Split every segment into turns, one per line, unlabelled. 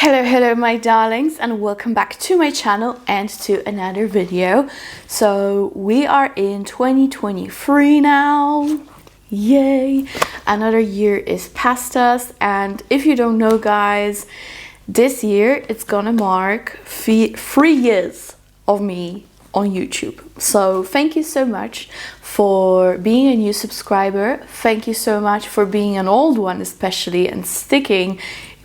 Hello my darlings, and welcome back to my channel and to another video. So we are in 2023 now. Yay, another year is past us, and if you don't know, guys, this year it's gonna mark 3 years of me on YouTube. So thank you so much for being a new subscriber. Thank you so much for being an old one, especially, and sticking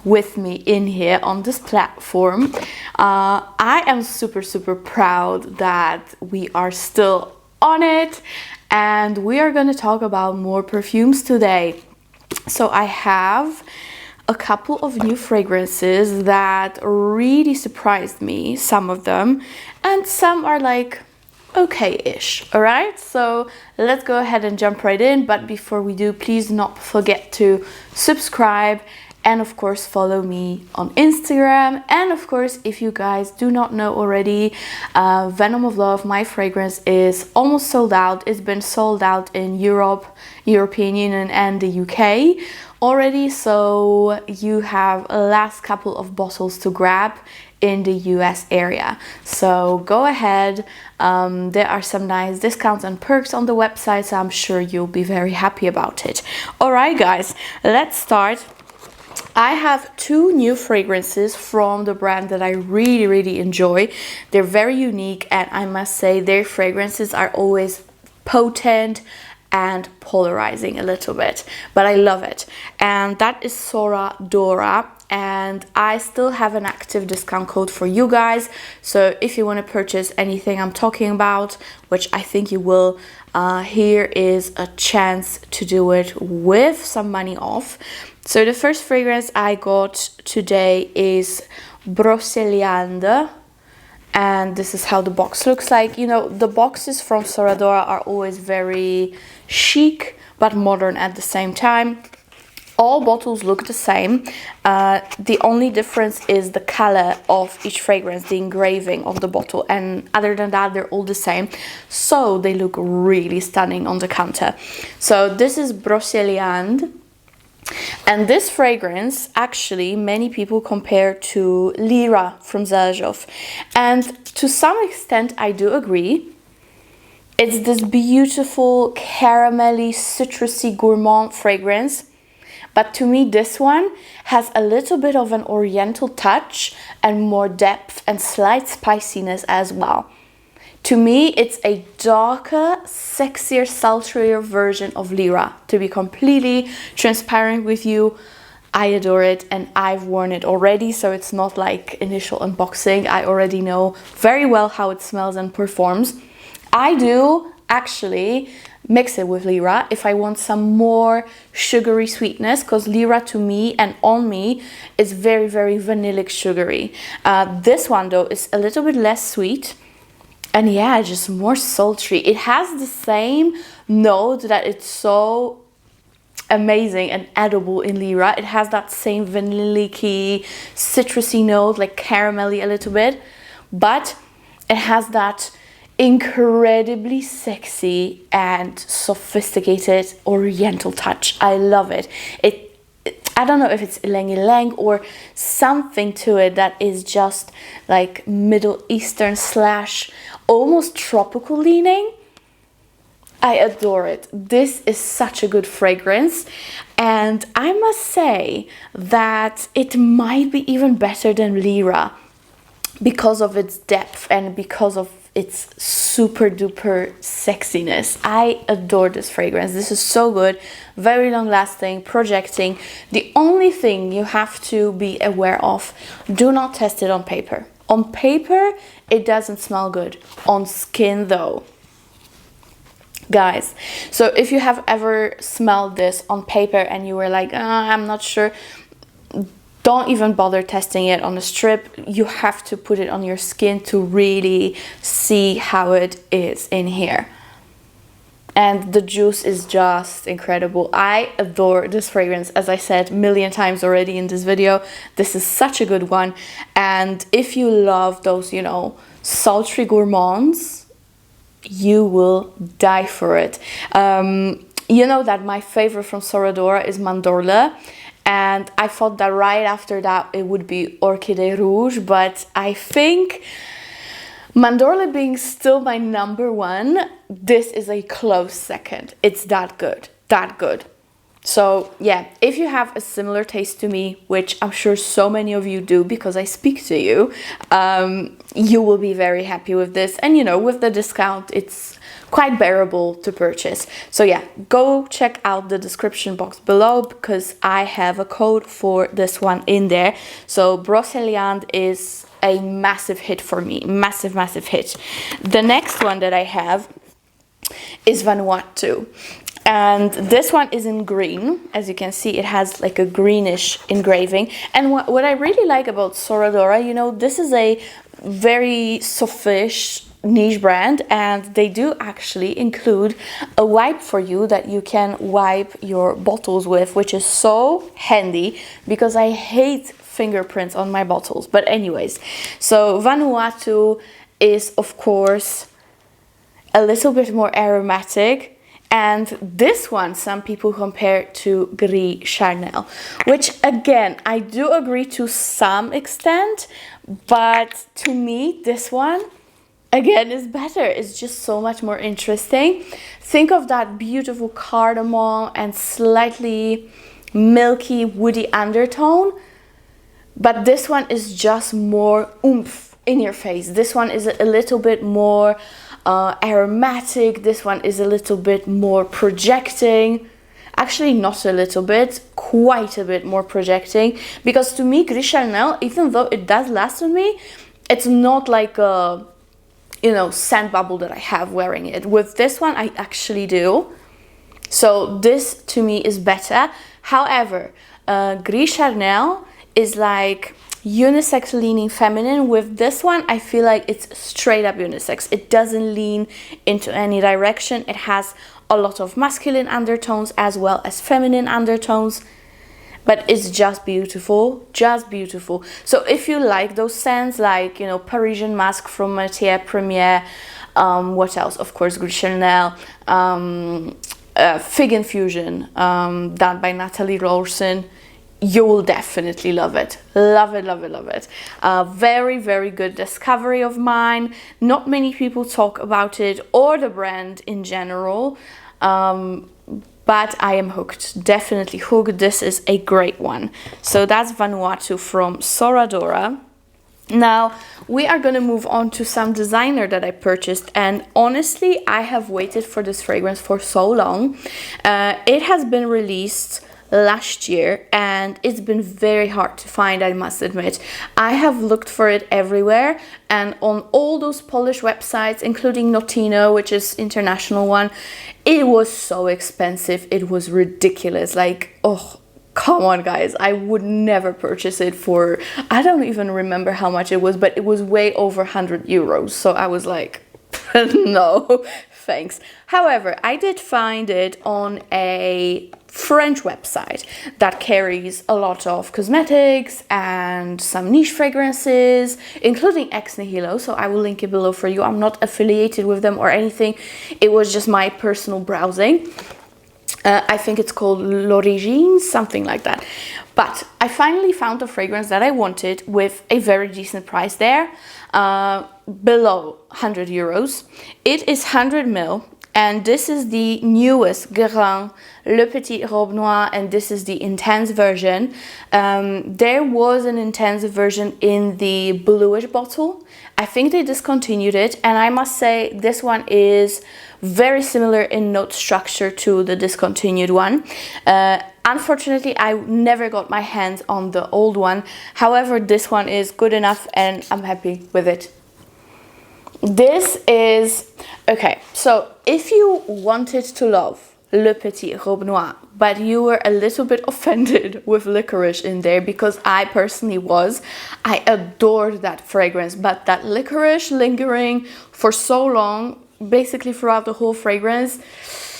with me in here on this platform. I am super proud that we are still on it, and we are going to talk about more perfumes today. So I have a couple of new fragrances that really surprised me, some of them, and some are like okay-ish. All right, so let's go ahead and jump right in. But before we do, please do not forget to subscribe and of course follow me on Instagram. And of course, if you guys do not know already, Venom of Love, my fragrance, is almost sold out. It's been sold out in Europe, European Union and the UK already. So you have a last couple of bottles to grab in the US area. So go ahead. There are some nice discounts and perks on the website, so I'm sure you'll be very happy about it. All right, guys, let's start. I have two new fragrances from the brand that I really enjoy. They're very unique, and I must say their fragrances are always potent and polarizing a little bit, but I love it. And that is Sora Dora, and I still have an active discount code for you guys. So if you want to purchase anything I'm talking about, which I think you will, here is a chance to do it with some money off. So the first fragrance I got today is Broceliande, and this is how the box looks like. You know, the boxes from Sora Dora are always very chic but modern at the same time. All bottles look the same. The only difference is the color of each fragrance, the engraving of the bottle, and other than that they're all the same. So they look really stunning on the counter. So this is Broceliande. And this fragrance, actually, many people compare to Lyra from Zeljoff. And to some extent, I do agree. It's this beautiful, caramelly, citrusy, gourmand fragrance. But to me, this one has a little bit of an oriental touch and more depth and slight spiciness as well. To me, it's a darker, sexier, sultrier version of Lyra. To be completely transparent with you, I adore it, and I've worn it already, so it's not like initial unboxing. I already know very well how it smells and performs. I do actually mix it with Lyra if I want some more sugary sweetness, because Lyra to me and on me is very vanillic sugary. This one though is a little bit less sweet. And yeah, just more sultry. It has the same note that it's so amazing and edible in Lyra. It has that same vanillic-y, citrusy note, like caramelly a little bit. But it has that incredibly sexy and sophisticated oriental touch. I love it. I don't know if it's ylang ylang or something to it that is just like Middle Eastern slash almost tropical leaning. I adore it. This is such a good fragrance, and I must say that it might be even better than Lyra because of its depth and because of its super duper sexiness. I adore this fragrance. This is so good, very long lasting, projecting. The only thing you have to be aware of, do not test it on paper. On paper, it doesn't smell good. On skin though, guys. So if you have ever smelled this on paper and you were like, I'm not sure, don't even bother testing it on a strip. You have to put it on your skin to really see how it is in here. And the juice is just incredible. I adore this fragrance, as I said a million times already in this video. This is such a good one. And if you love those, you know, sultry gourmands, you will die for it. You know that my favorite from Sora Dora is Mandorle. and I thought that right after that it would be Orchidée Rouge, but I think Mandorle being still my number one, this is a close second. It's that good, that good. So yeah, if you have a similar taste to me, which I'm sure so many of you do because I speak to you, you will be very happy with this. And you know, with the discount, it's quite bearable to purchase. So yeah, go check out the description box below because I have a code for this one in there. So Broceliande is a massive hit for me, massive hit. The next one that I have is Vanuatu. And this one is in green. As you can see, it has like a greenish engraving. And what I really like about Sora Dora, you know, this is a very sophish niche brand, and they do actually include a wipe for you that you can wipe your bottles with, which is so handy because I hate fingerprints on my bottles. But anyways, so Vanuatu is of course a little bit more aromatic. And this one, some people compare to Gris Charnel, which again, I do agree to some extent, but to me, this one, again, is better. It's just so much more interesting. Think of that beautiful cardamom and slightly milky, woody undertone, but this one is just more oomph in your face. This one is a little bit more aromatic. This one is a little bit more projecting. Actually, not a little bit, quite a bit more projecting. Because to me, Gris Charnel, even though it does last on me, it's not like a, you know, scent bubble that I have wearing it. With this one, I actually do. So this to me is better. However, Gris Charnel is like unisex leaning feminine. With this one, I feel like it's straight up unisex. It doesn't lean into any direction. It has a lot of masculine undertones as well as feminine undertones, but it's just beautiful, just beautiful. So if you like those scents, like, you know, Parisian Mask from Matière Première, what else? Of course, Gris Charnel, Fig Infusion, done by Natalie Rolson, you will definitely love it. Love it, love it, love it. Very good discovery of mine. Not many people talk about it or the brand in general, but I am hooked. Definitely hooked. This is a great one. So that's Vanuatu from Sora Dora. Now we are going to move on to some designer that I purchased, and honestly I have waited for this fragrance for so long. It has been released last year and it's been very hard to find, I must admit. I have looked for it everywhere and on all those Polish websites, including Notino, which is international one. It was so expensive, it was ridiculous. Like, oh, come on guys, I would never purchase it for, I don't even remember how much it was, but it was way over 100 euros. So I was like, no, thanks. However, I did find it on a French website that carries a lot of cosmetics and some niche fragrances, including Ex Nihilo, so I will link it below for you. I'm not affiliated with them or anything. It was just my personal browsing. I think it's called L'Origine, something like that. But I finally found a fragrance that I wanted with a very decent price there, below 100 euros. It is 100 ml. And this is the newest Guerlain Le Petit Robe Noire, and this is the intense version. There was an intense version in the bluish bottle. I think they discontinued it, and I must say this one is very similar in note structure to the discontinued one. Unfortunately, I never got my hands on the old one. However, this one is good enough and I'm happy with it. This is, okay, so if you wanted to love Le Petit Robe Noire, but you were a little bit offended with licorice in there, because I personally was, I adored that fragrance, but that licorice lingering for so long, basically throughout the whole fragrance,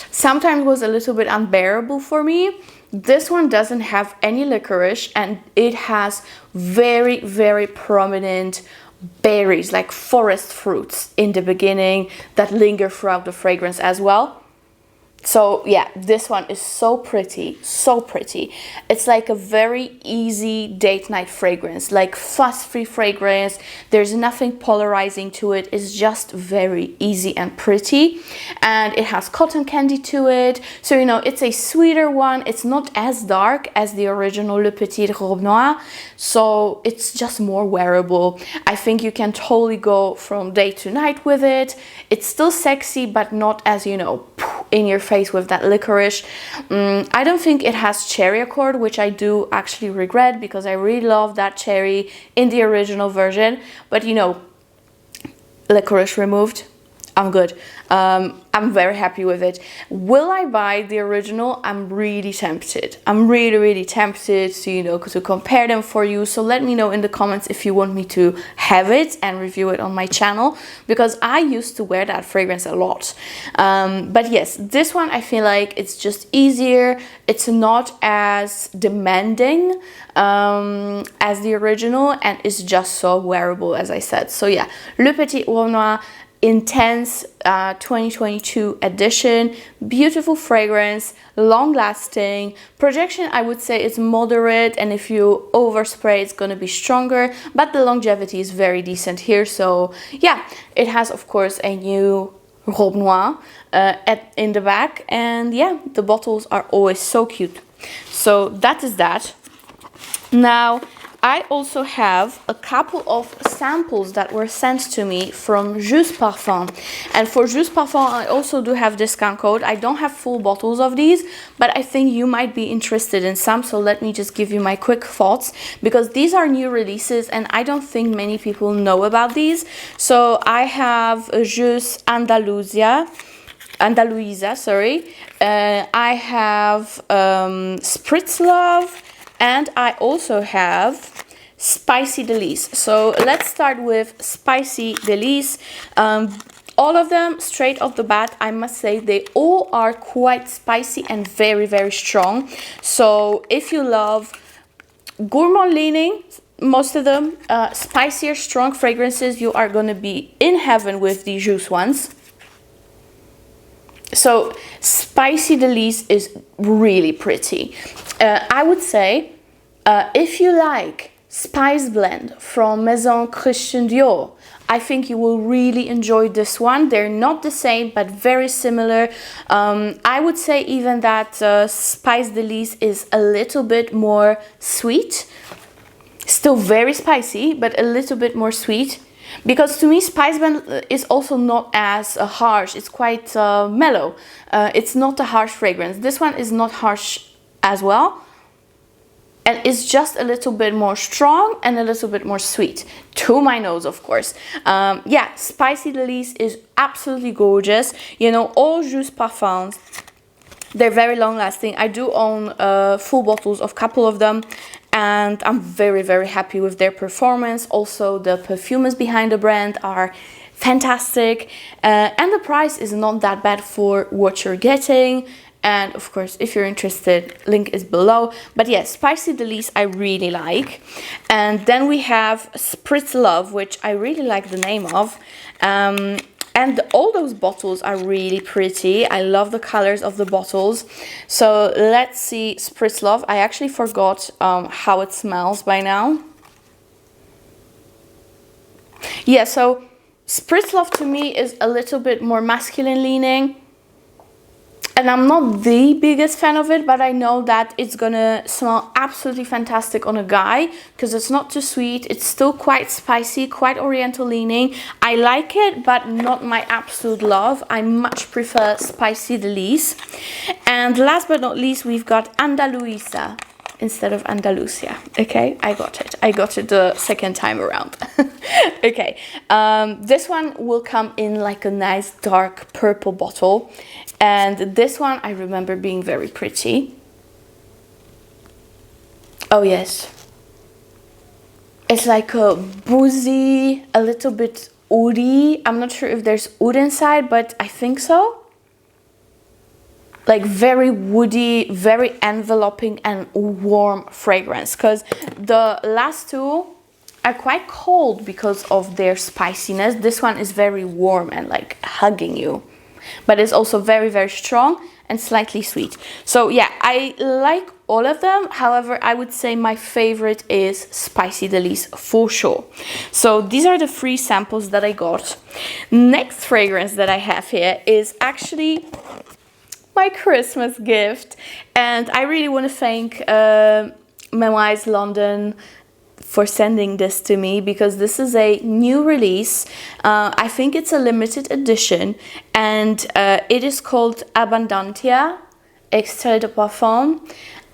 sometimes was a little bit unbearable for me. This one doesn't have any licorice and it has very, very prominent berries, like forest fruits in the beginning that linger throughout the fragrance as well. So yeah, this one is so pretty, so pretty. It's like a very easy date night fragrance, like fuss-free fragrance. There's nothing polarizing to it. It's just very easy and pretty. And it has cotton candy to it. So, you know, it's a sweeter one. It's not as dark as the original Le Petite Robe Noire. So it's just more wearable. I think you can totally go from day to night with it. It's still sexy, but not as, you know, in your face with that licorice. I don't think it has cherry accord, which I do actually regret because I really love that cherry in the original version. But you know, licorice removed, I'm good. I'm very happy with it. Will I buy the original? I'm really tempted. I'm really tempted to, you know, to compare them for you. So let me know in the comments if you want me to have it and review it on my channel, because I used to wear that fragrance a lot. But yes, this one I feel like it's just easier. It's not as demanding as the original, and it's just so wearable, as I said. So yeah, Le Petit Robe Noire Intense 2022 edition. Beautiful fragrance, long lasting. Projection, I would say, is moderate, and if you overspray it's going to be stronger, but the longevity is very decent here. So yeah, it has of course a new Robe Noire in the back, and yeah, the bottles are always so cute. So that is that. Now I also have a couple of samples that were sent to me from JOUEUS Parfum. And for JOUEUS Parfum, I also do have discount code. I don't have full bottles of these, but I think you might be interested in some. So let me just give you my quick thoughts, because these are new releases and I don't think many people know about these. So I have JOUEUS Andaluiza, sorry. I have Spritzlove, and I also have Spicydelice. So let's start with Spicydelice. All of them, straight off the bat, I must say they all are quite spicy and very strong. So if you love gourmand leaning, most of them, spicier, strong fragrances, you are going to be in heaven with the JOUEUS ones. So Spicydelice is really pretty. I would say if you like Spice Blend from Maison Christian Dior, I think you will really enjoy this one. They're not the same, but very similar. I would say even that Spicydelice is a little bit more sweet. Still very spicy, but a little bit more sweet. Because to me, Spice Blend is also not as harsh. It's quite mellow. It's not a harsh fragrance. This one is not harsh as well. And it's just a little bit more strong and a little bit more sweet. To my nose, of course. Yeah, Spicydelice is absolutely gorgeous. You know, all JOUEUS Parfums, they're very long lasting. I do own full bottles of a couple of them, and I'm very happy with their performance. Also, the perfumes behind the brand are fantastic, and the price is not that bad for what you're getting. And of course, if you're interested, link is below. But yes, Spicydelice I really like. And then we have Spritzlove, which I really like the name of. And all those bottles are really pretty. I love the colors of the bottles. So let's see Spritzlove. I actually forgot how it smells by now. Yeah, so Spritzlove to me is a little bit more masculine leaning. And I'm not the biggest fan of it, but I know that it's gonna smell absolutely fantastic on a guy, because it's not too sweet. It's still quite spicy, quite oriental leaning. I like it, but not my absolute love. I much prefer Spicydelice. And last but not least, we've got Andaluiza instead of Andalusia. Okay, I got it the second time around. Okay, this one will come in like a nice dark purple bottle, and this one I remember being very pretty. Oh yes, it's like a boozy, a little bit oudi. I'm not sure if there's oud inside, but I think so. Like very woody, very enveloping and warm fragrance, because the last two are quite cold because of their spiciness. This one is very warm and like hugging you, but it's also very strong and slightly sweet. So yeah, I like all of them. However, I would say my favorite is Spicydelice for sure. So these are the 3 samples that I got. Next fragrance that I have here is actually my Christmas gift, and I really want to thank Memoize London for sending this to me, because this is a new release. I think it's a limited edition, and it is called Abundantia Extrait de Parfum,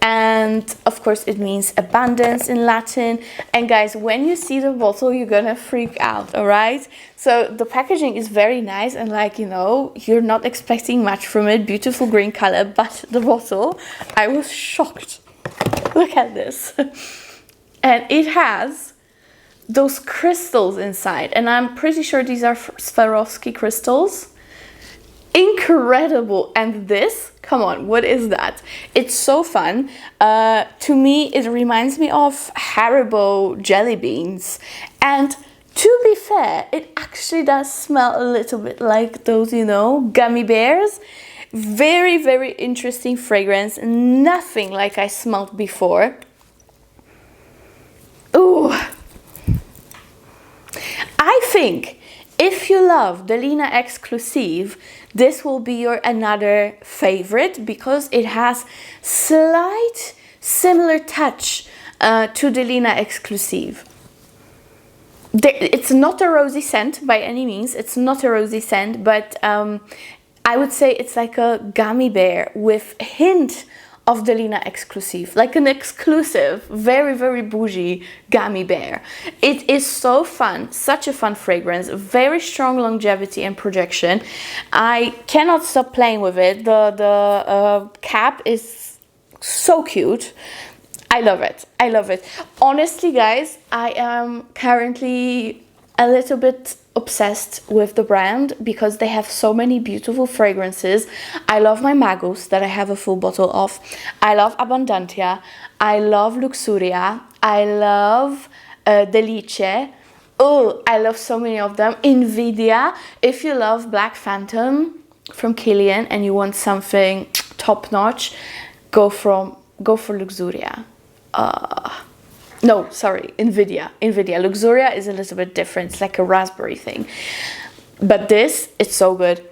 and of course it means abundance in Latin. And guys, when you see the bottle, you're gonna freak out, all right? So the packaging is very nice, and like, you know, you're not expecting much from it. Beautiful green color, but the bottle, I was shocked. Look at this. And it has those crystals inside, and I'm pretty sure these are Swarovski crystals. Incredible. And this, come on, what is that? It's so fun. To me, it reminds me of Haribo jelly beans. And to be fair, it actually does smell a little bit like those, you know, gummy bears. Very, very interesting fragrance. Nothing like I smelled before. Ooh. I think if you love the Lina Exclusive, this will be your another favorite, because it has slight similar touch to the Lina Exclusive. It's not a rosy scent by any means. It's not a rosy scent, but I would say it's like a gummy bear with a hint of the Lina Exclusive, like an exclusive, very, very bougie gummy bear. It is so fun, such a fun fragrance, very strong longevity and projection. I cannot stop playing with it. The cap is so cute. I love it. I love it. Honestly, guys, I am currently a little bit obsessed with the brand, because they have so many beautiful fragrances. I love my Magos that I have a full bottle of. I love Abundantia. I love Luxuria. I love Delice. Oh, I love so many of them. Invidia. If you love Black Phantom from Kilian and you want something top notch, go for Luxuria. No, sorry, Invidia. Luxuria is a little bit different. It's like a raspberry thing. But this, it's so good.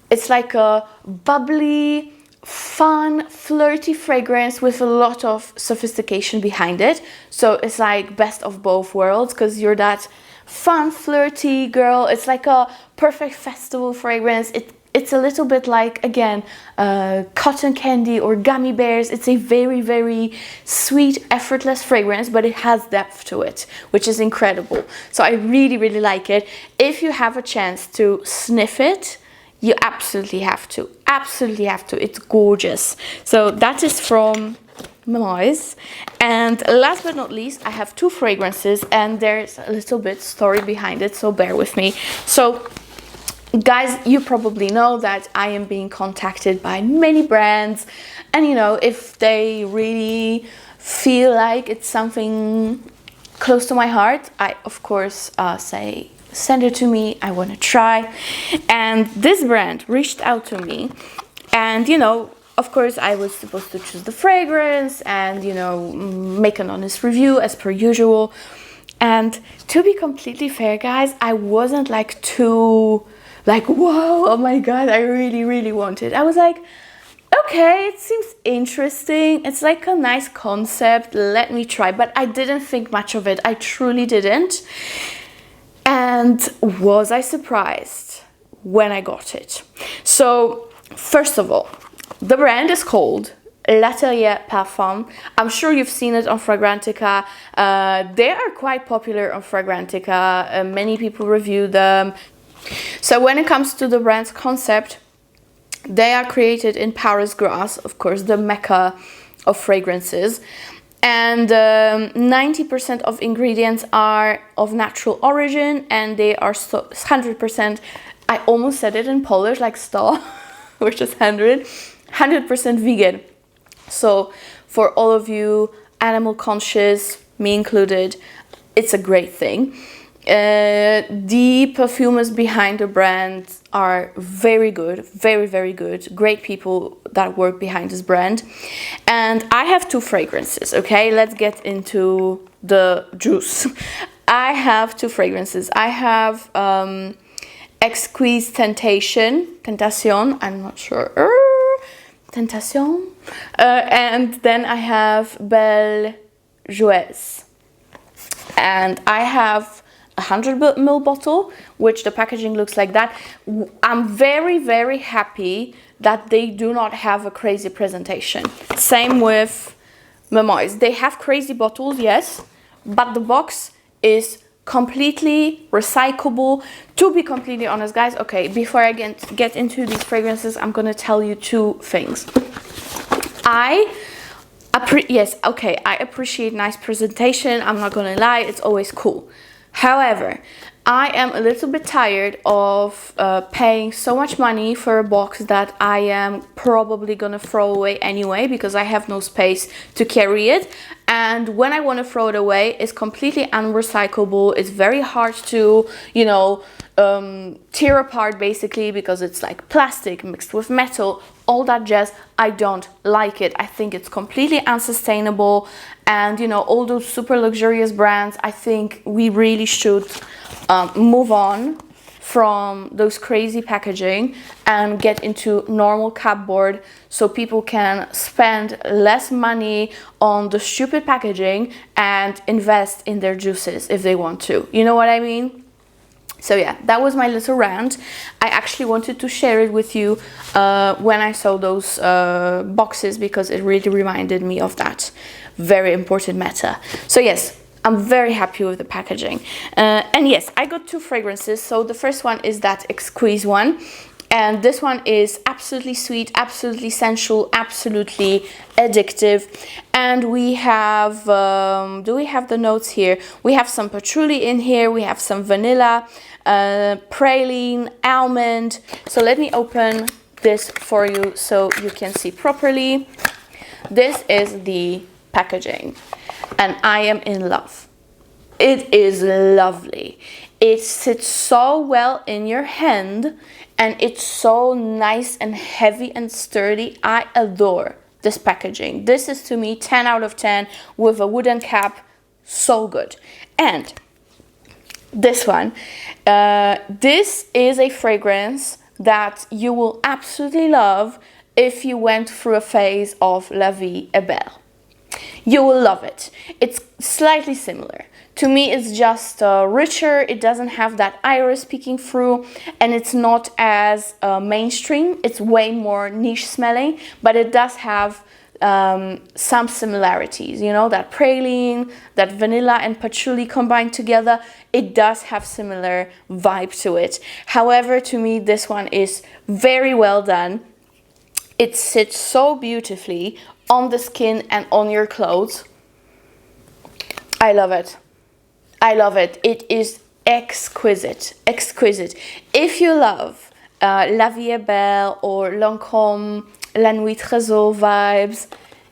It's like a bubbly, fun, flirty fragrance with a lot of sophistication behind it. So it's like best of both worlds, because you're that fun, flirty girl. It's like a perfect festival fragrance. It's a little bit like, again, cotton candy or gummy bears. It's a very, very sweet, effortless fragrance, but it has depth to it, which is incredible. So I really, really like it. If you have a chance to sniff it, you absolutely have to. Absolutely have to. It's gorgeous. So that is from Memoize. And last but not least, I have 2 fragrances, and there's a little bit story behind it, so bear with me. So guys, you probably know that I am being contacted by many brands, and you know, if they really feel like it's something close to my heart, I of course say send it to me, I want to try. And this brand reached out to me, and you know, of course I was supposed to choose the fragrance and, you know, make an honest review as per usual. And to be completely fair, guys, I wasn't like too like, whoa, oh my god, I really, really want it. I was like, okay, it seems interesting. It's like a nice concept. Let me try. But I didn't think much of it. I truly didn't. And was I surprised when I got it? So, first of all, the brand is called L'Atelier Parfum. I'm sure you've seen it on Fragrantica. They are quite popular on Fragrantica. Many people review them. So when it comes to the brand's concept, they are created in Paris grass, of course, the mecca of fragrances. And 90% of ingredients are of natural origin, and they are 100%, I almost said it in Polish, like 100, which is 100% vegan. So for all of you animal conscious, me included, it's a great thing. The perfumers behind the brand are very good, very good, great people that work behind this brand. And I have two fragrances, okay? Let's get into the juice. I have two fragrances. I have EXQUISE Tentation, I'm not sure, Tentation, and then I have Belle, JOUEUSE. And I have a 100ml bottle, which the packaging looks like that. I'm very happy that they do not have a crazy presentation. Same with Memoize. They have crazy bottles, yes, but the box is completely recyclable. To be completely honest, guys, okay, before I get into these fragrances, I'm gonna tell you two things. I appreciate nice presentation. I'm not gonna lie, it's always cool. However, I am a little bit tired of paying so much money for a box that I am probably gonna throw away anyway because I have no space to carry it. And when I want to throw it away, it's completely unrecyclable. It's very hard to, you know, tear apart basically because it's like plastic mixed with metal, all that jazz. I don't like it. I think it's completely unsustainable. And, you know, all those super luxurious brands, I think we really should move on from those crazy packaging and get into normal cardboard so people can spend less money on the stupid packaging and invest in their juices if they want to. You know what I mean? So yeah, that was my little rant. I actually wanted to share it with you when I saw those boxes because it really reminded me of that very important matter. So yes, I'm very happy with the packaging. And yes, I got two fragrances. So the first one is that EXQUISE one. And this one is absolutely sweet, absolutely sensual, absolutely addictive. And we have, do we have the notes here? We have some patchouli in here. We have some vanilla, praline, almond. So let me open this for you so you can see properly. This is the packaging. And I am in love. It is lovely. It sits so well in your hand and it's so nice and heavy and sturdy. I adore this packaging. This is to me 10 out of 10 with a wooden cap. So good. And this one, this is a fragrance that you will absolutely love if you went through a phase of La Vie est Belle. You will love it. It's slightly similar. To me, it's just richer. It doesn't have that iris peeking through, and it's not as mainstream. It's way more niche smelling, but it does have some similarities. You know, that praline, that vanilla and patchouli combined together, it does have similar vibe to it. However, to me, this one is very well done. It sits so beautifully on the skin and on your clothes. I love it. I love it. It is exquisite, exquisite. If you love La Vie est Belle or Lancôme, La Nuit Réseau vibes,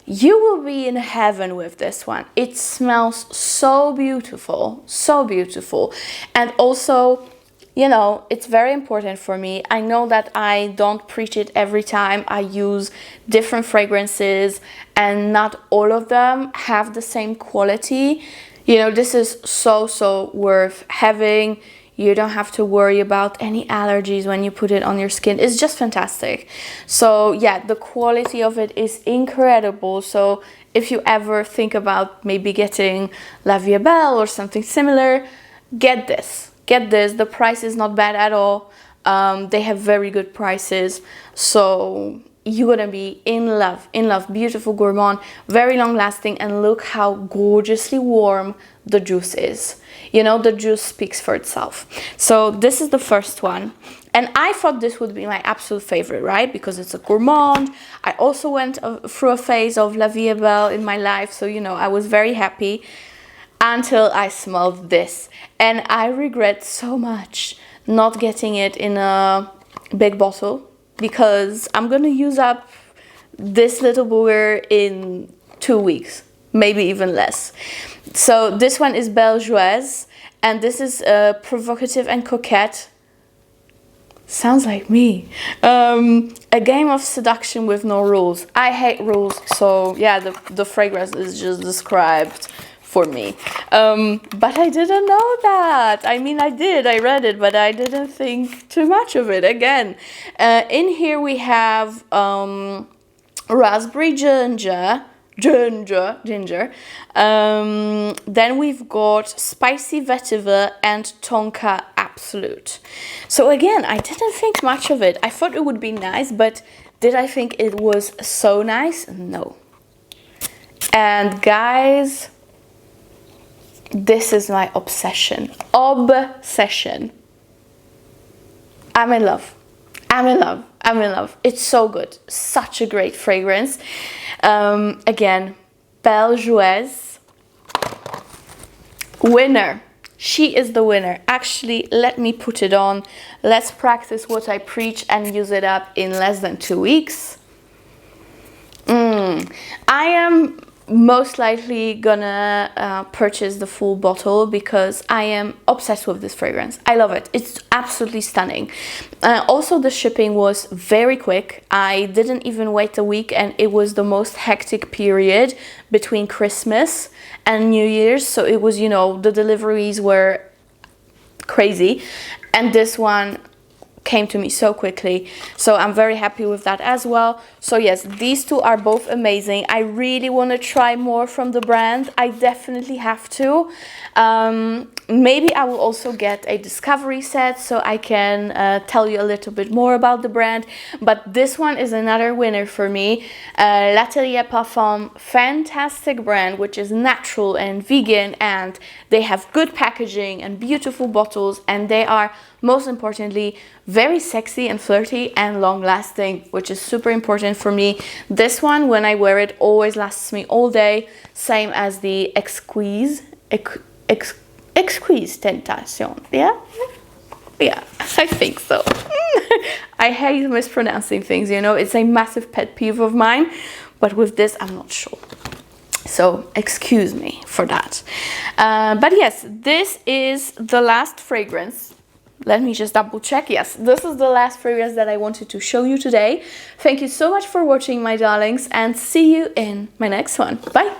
you will be in heaven with this one. It smells so beautiful, so beautiful. And also, you know, it's very important for me. I know that I don't preach it every time. I use different fragrances and not all of them have the same quality. You know, this is so worth having. You don't have to worry about any allergies when you put it on your skin. It's just fantastic. So yeah, the quality of it is incredible. So if you ever think about maybe getting La Vie est Belle or something similar, get this. Get this. The price is not bad at all. They have very good prices. So you're gonna be in love, beautiful gourmand, very long lasting, and look how gorgeously warm the juice is. You know, the juice speaks for itself. So this is the first one. And I thought this would be my absolute favorite, right? Because it's a gourmand. I also went through a phase of La Vie est Belle in my life. So, you know, I was very happy until I smelled this. And I regret so much not getting it in a big bottle, because I'm gonna use up this little booger in 2 weeks, maybe even less. So this one is Belle JOUEUSE, and this is provocative and coquette. Sounds like me. A game of seduction with no rules. I hate rules, so yeah, the fragrance is just described for me. But I didn't know that. I mean, I did. I read it, but I didn't think too much of it. Again, in here we have raspberry ginger. Then we've got spicy vetiver and tonka absolute. So again, I didn't think much of it. I thought it would be nice, but did I think it was so nice? No. And guys, this is my obsession. Obsession. I'm in love. I'm in love. I'm in love. It's so good. Such a great fragrance. Again, Belle JOUEUSE. Winner. She is the winner. Actually, let me put it on. Let's practice what I preach and use it up in less than 2 weeks. I am most likely gonna purchase the full bottle because I am obsessed with this fragrance. I love it. It's absolutely stunning. Also, the shipping was very quick. I didn't even wait a week, and it was the most hectic period between Christmas and New Year's. So it was, you know, the deliveries were crazy, and this one came to me so quickly, so I'm very happy with that as well. So yes, these two are both amazing. I really want to try more from the brand. I definitely have to. Maybe I will also get a discovery set so I can tell you a little bit more about the brand, but this one is another winner for me. L'Atelier Parfum, fantastic brand, which is natural and vegan, and they have good packaging and beautiful bottles, and they are, most importantly, very sexy and flirty and long lasting, which is super important for me. This one, when I wear it, always lasts me all day, same as the EXQUISE TENTATION. Yeah, I think so. I hate mispronouncing things, you know, it's a massive pet peeve of mine, but with this I'm not sure, so excuse me for that. But yes, this is the last fragrance. Let me just double check. Yes, this is the last fragrance that I wanted to show you today. Thank you so much for watching, my darlings, and see you in my next one. Bye.